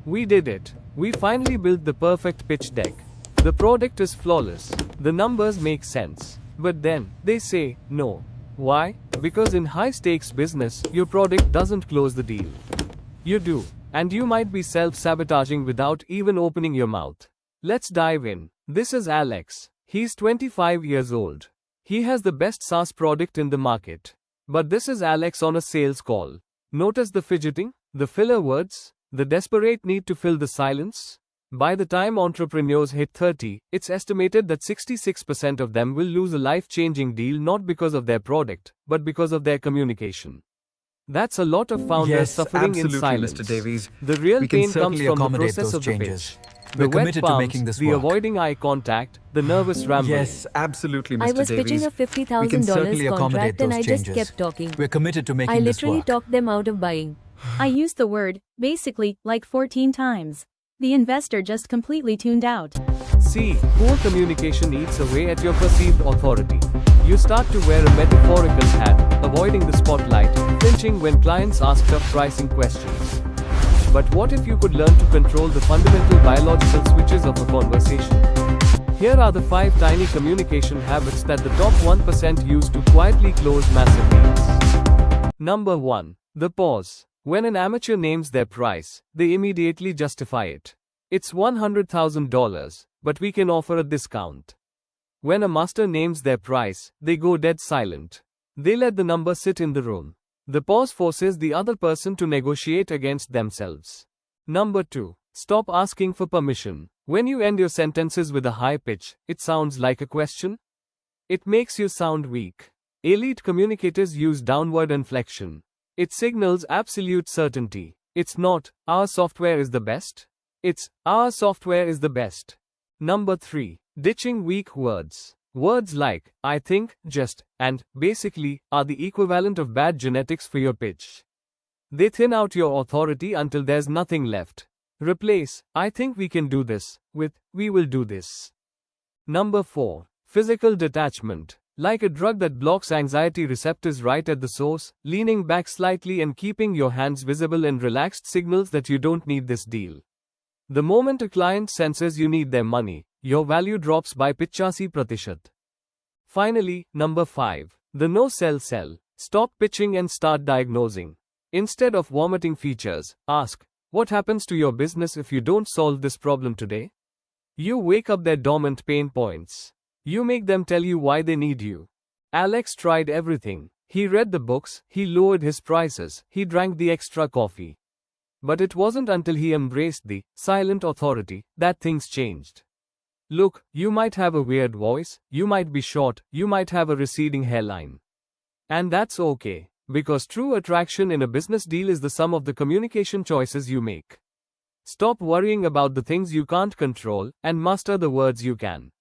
We did it. We finally built the perfect pitch deck. The product is flawless. The numbers make sense. But then, they say, no. Why? Because in high-stakes business, your product doesn't close the deal. You do. And you might be self-sabotaging without even opening your mouth. Let's dive in. This is Alex. He's 25 years old. He has the best SaaS product in the market. But this is Alex on a sales call. Notice the fidgeting, the filler words, the desperate need to fill the silence. By the time entrepreneurs hit 30, it's estimated that 66% of them will lose a life-changing deal not because of their product, but because of their communication. That's a lot of founders suffering in silence. Mr. Davies. The real pain comes from the accommodate process those of the changes. pitch. We're The wet committed to palms, making this the work. avoiding eye contact, the nervous rambling. Yes, absolutely, Mr. I was Davies. pitching a We can certainly $50,000 accommodate contract and those I just changes. kept talking. We're committed to making I this literally work. talked them out of buying. I used the word, basically, like 14 times. The investor just completely tuned out. See, poor communication eats away at your perceived authority. You start to wear a metaphorical hat, avoiding the spotlight, flinching when clients ask tough pricing questions. But what if you could learn to control the fundamental biological switches of a conversation? Here are the 5 tiny communication habits that the top 1% use to quietly close massive deals. Number 1. The pause. When an amateur names their price, they immediately justify it. It's $100,000, but we can offer a discount. When a master names their price, they go dead silent. They let the number sit in the room. The pause forces the other person to negotiate against themselves. Number 2. Stop asking for permission. When you end your sentences with a high pitch, it sounds like a question. It makes you sound weak. Elite communicators use downward inflection. It signals absolute certainty. It's not, our software is the best. It's, our software is the best. Number 3. Ditching weak words. Words like, I think, just, and, basically, are the equivalent of bad genetics for your pitch. They thin out your authority until there's nothing left. Replace, I think we can do this, with, we will do this. Number 4. Physical detachment. Like a drug that blocks anxiety receptors right at the source, leaning back slightly and keeping your hands visible and relaxed signals that you don't need this deal. The moment a client senses you need their money, your value drops by 85%. Finally, number 5. The no-sell sell. Stop pitching and start diagnosing. Instead of vomiting features, ask, what happens to your business if you don't solve this problem today? You wake up their dormant pain points. You make them tell you why they need you. Alex tried everything. He read the books, he lowered his prices, he drank the extra coffee. But it wasn't until he embraced the silent authority that things changed. Look, you might have a weird voice, you might be short, you might have a receding hairline. And that's okay, because true attraction in a business deal is the sum of the communication choices you make. Stop worrying about the things you can't control and master the words you can.